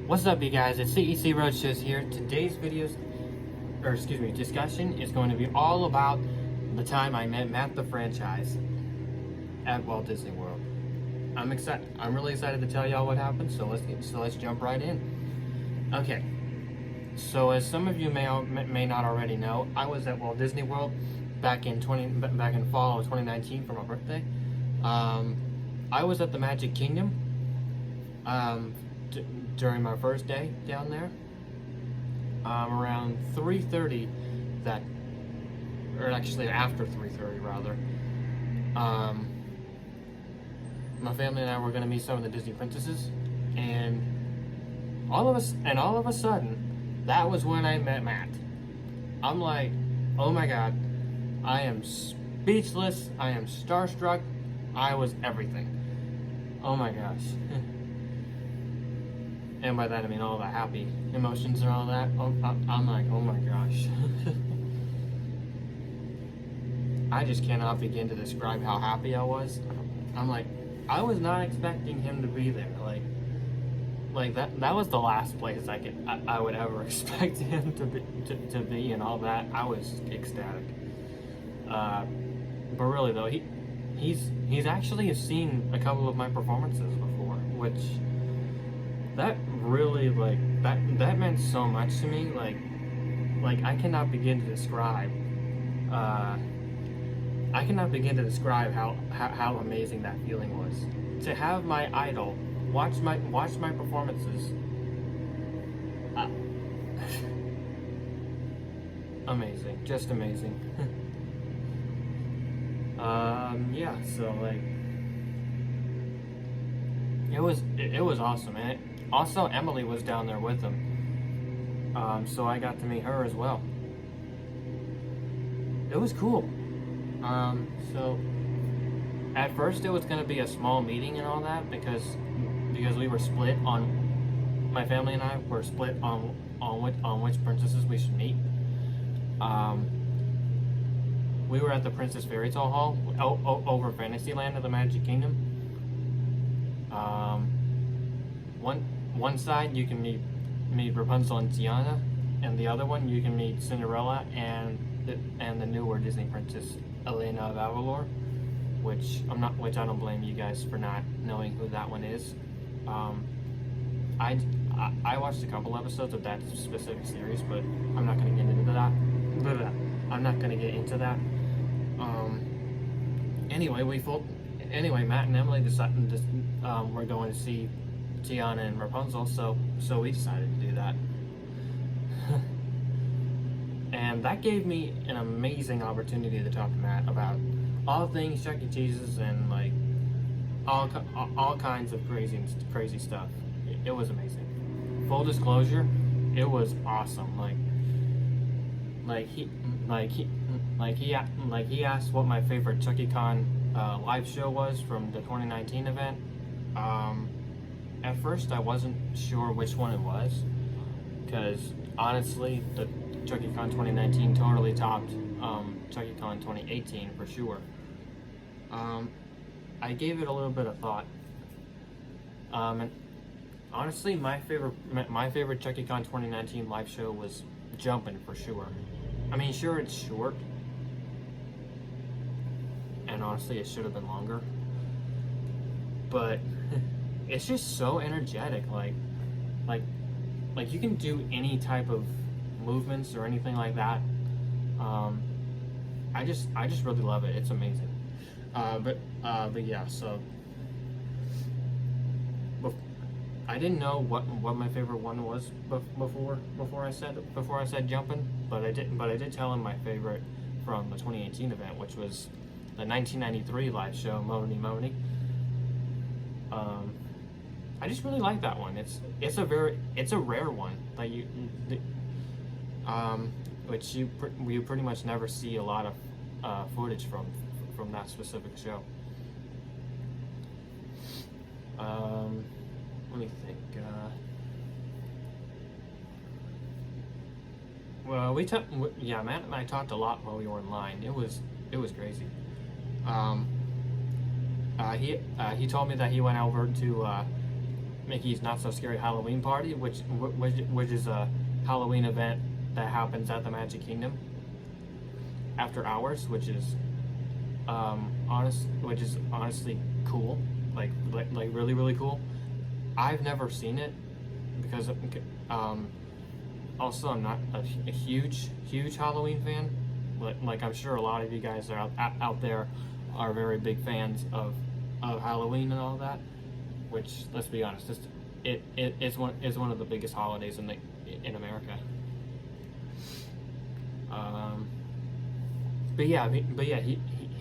What's up, you guys? It's CEC Roadshows here. Today's discussion is going to be all about the time I met Matt the Franchize at Walt Disney World. I'm excited. I'm really excited to tell y'all what happened. So let's jump right in. Okay. So as some of you may not already know, I was at Walt Disney World back in fall of 2019 for my birthday. I was at the Magic Kingdom during my first day down there. Around 3:30 or actually after 3:30 rather. My family and I were going to meet some of the Disney princesses, and all of a sudden, that was when I met Matt. I'm like, oh my god, I am speechless, I am starstruck, I was everything. Oh my gosh. And by that I mean all the happy emotions and all that. I'm like, oh my gosh. I just cannot begin to describe how happy I was. I'm like, I was not expecting him to be there. Like that was the last place I would ever expect him to be and all that. I was ecstatic. But really though, he's actually seen a couple of my performances before, which that really that meant so much to me. Like I cannot begin to describe. I cannot begin to describe how amazing that feeling was. To have my idol watch my performances. Amazing, just amazing. Yeah, so like it was awesome, and also Emily was down there with them. So I got to meet her as well. It was cool. So at first it was going to be a small meeting and all that because we were split on, my family and I were split on which princesses we should meet. We were at the Princess Fairy Tale Hall over Fantasyland of the Magic Kingdom. One side you can meet Rapunzel and Tiana, and the other one you can meet Cinderella and the newer Disney princess Elena of Avalor, which I don't blame you guys for not knowing who that one is. I watched a couple episodes of that specific series, but I'm not going to get into that. I'm not going to get into that. Anyway, Matt and Emily decided we're going to see Tiana and Rapunzel, so we decided to do that. And that gave me an amazing opportunity to talk to Matt about all things Chuck E. Cheese's and like all kinds of crazy stuff. It was amazing. Full disclosure, it was awesome. He asked what my favorite Chuck E. Con live show was from the 2019 event. At first I wasn't sure which one it was, because honestly the Chuck E. Con 2019 totally topped Chuck E. Con 2018 for sure. I gave it a little bit of thought, and honestly my favorite Chuck E. Con 2019 live show was Jumpin' for sure. I mean, sure, it's short, and honestly it should have been longer, but it's just so energetic. Like you can do any type of movements or anything like that. I just really love it. It's amazing. But yeah, so I didn't know what my favorite one was before I said Jumpin', but I did tell him my favorite from the 2018 event, which was the 1993 live show Moni Moni. I just really like that one. It's a rare one that which you pretty much never see a lot of footage from that specific show. Let me think. Well, Matt and I talked a lot while we were in line. It was crazy. He told me that he went over to Mickey's Not So Scary Halloween Party, which is a Halloween event that happens at the Magic Kingdom after hours, which is honestly cool, like really really cool. I've never seen it because also I'm not a huge Halloween fan. Like I'm sure a lot of you guys are out there are very big fans of Halloween and all that. Which, let's be honest, it's one of the biggest holidays in America. But yeah, he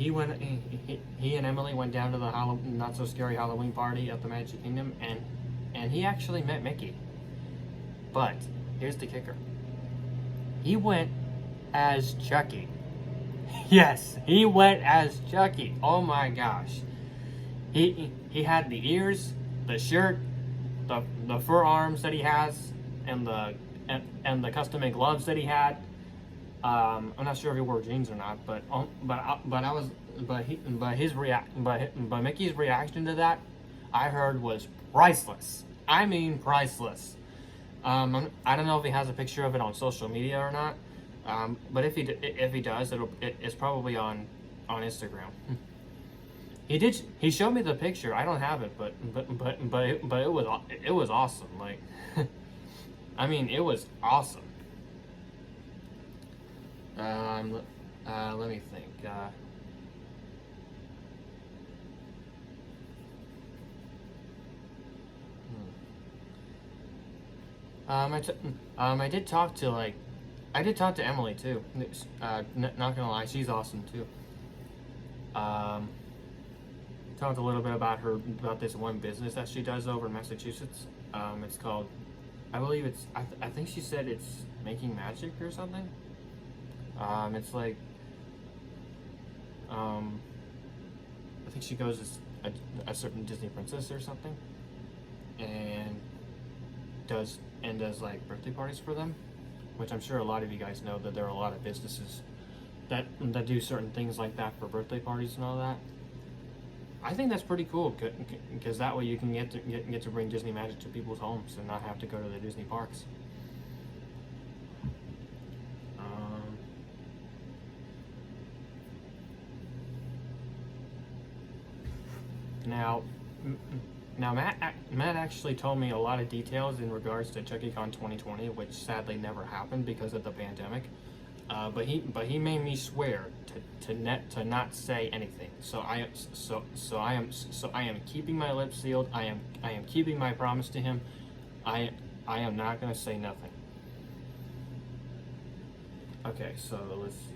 and Emily went down to the Not So Scary Halloween Party at the Magic Kingdom, and he actually met Mickey. But here's the kicker: he went as Chucky. Yes, he went as Chucky. Oh my gosh, he had the ears, the shirt, the fur arms that he has, and the custom made gloves that he had. I'm not sure if he wore jeans or not, but Mickey's reaction to that, I heard, was priceless. I mean priceless. I don't know if he has a picture of it on social media or not, but if he does, it's probably on Instagram. He showed me the picture. I don't have it, but it was awesome. Like, I mean, it was awesome. Let me think. I did talk to Emily too. Not gonna lie, she's awesome too. Talked a little bit about this one business that she does over in Massachusetts. It's called, I believe I think she said it's Making Magic or something. It's like, I think she goes as a certain Disney princess or something, and does like birthday parties for them, which I'm sure a lot of you guys know that there are a lot of businesses that do certain things like that for birthday parties and all that. I think that's pretty cool because that way you can get to bring Disney magic to people's homes and not have to go to the Disney parks. Now Matt actually told me a lot of details in regards to ChuckyCon 2020, which sadly never happened because of the pandemic. But he made me swear to not say anything. So I am keeping my lips sealed. I am keeping my promise to him. I am not gonna say nothing. Okay, so let's see.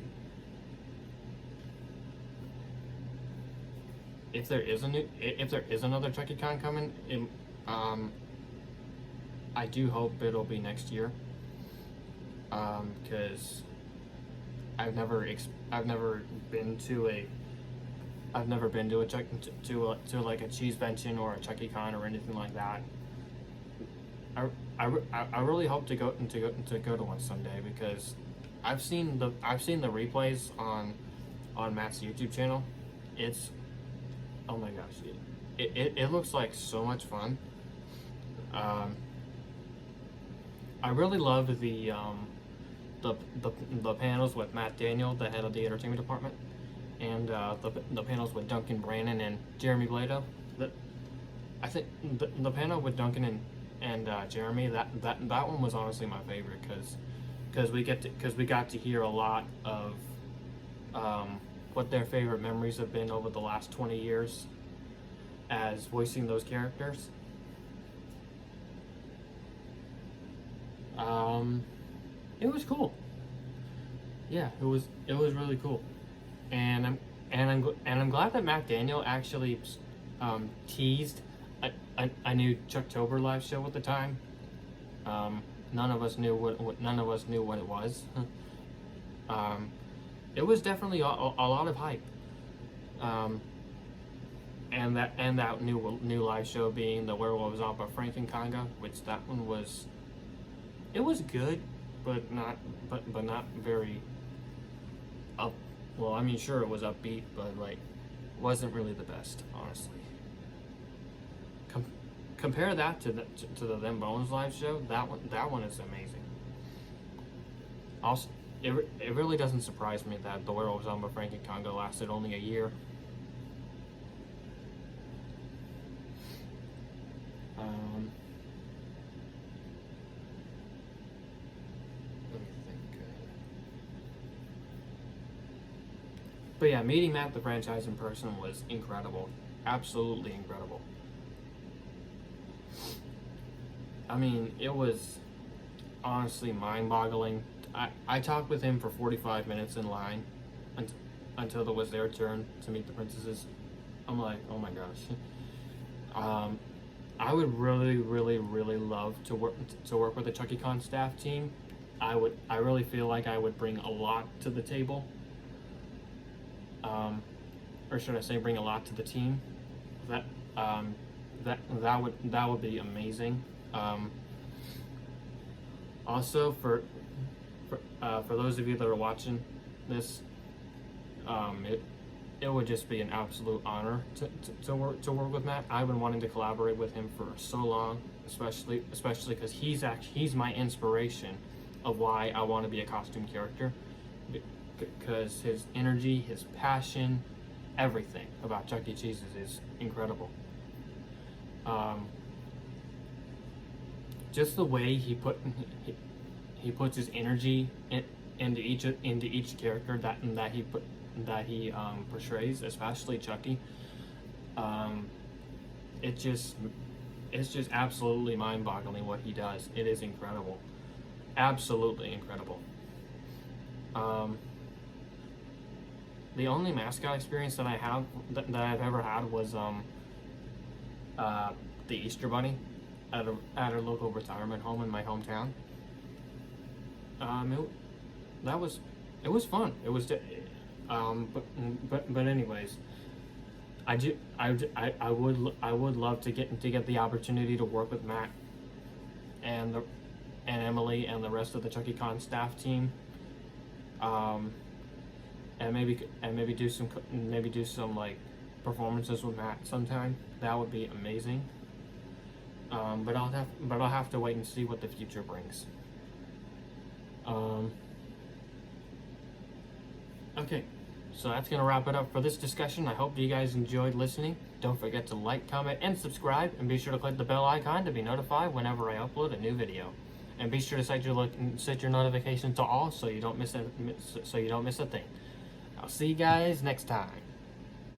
If there is another ChuckyCon coming, I do hope it'll be next year. Because I've never been to like a cheese convention or a ChuckyCon or anything like that. I really hope to go to one someday because I've seen the replays on Matt's YouTube channel. It's, oh my gosh, it looks like so much fun. I really love the panels with Matt Daniel, the head of the entertainment department, and the panels with Duncan Brannon and Jeremy Blado. I think the panel with Duncan and Jeremy, that one was honestly my favorite because we got to hear a lot of what their favorite memories have been over the last 20 years as voicing those characters. It was cool. Yeah, it was really cool, and I'm glad that Matt Daniel actually teased a new Chucktober live show at the time. None of us knew what it was. It was definitely a lot of hype. And that new live show being the Werewolves Opera Frankenconga, which that one was. It was good, but not very up. Well, I mean, sure it was upbeat, but like wasn't really the best, honestly. compare that to the Them Bones live show. That one is amazing. Also, it really doesn't surprise me that the Werewolves on Frank and Congo lasted only a year. Let me think. But yeah, meeting Matt the Franchize in person was incredible. Absolutely incredible. I mean, it was honestly mind-boggling. I talked with him for 45 minutes in line until it was their turn to meet the princesses. I'm like, oh my gosh. I would really, really, really love to work with the ChuckyCon staff team. I really feel like I would bring a lot to the table. Or should I say, bring a lot to the team? That would be amazing. Also, for those of you that are watching this, it would just be an absolute honor to work with Matt. I've been wanting to collaborate with him for so long, especially because he's my inspiration of why I want to be a costume character, because his energy, his passion, everything about Chuck E. Cheese's is incredible. Just the way he puts his energy into each character that he portrays, especially Chucky. It's just absolutely mind-boggling what he does. It is incredible, absolutely incredible. The only mascot experience that I have that I've ever had was the Easter Bunny at a local retirement home in my hometown. It was fun. It was but anyways, I would love to get the opportunity to work with Matt and Emily and the rest of the ChuckyCon staff team. And maybe do some like performances with Matt sometime. That would be amazing. But I'll have to wait and see what the future brings. Okay, so that's gonna wrap it up for this discussion. I hope you guys enjoyed listening. Don't forget to like, comment, and subscribe, and be sure to click the bell icon to be notified whenever I upload a new video. And be sure to set your notifications to all so you don't miss a thing. I'll see you guys next time.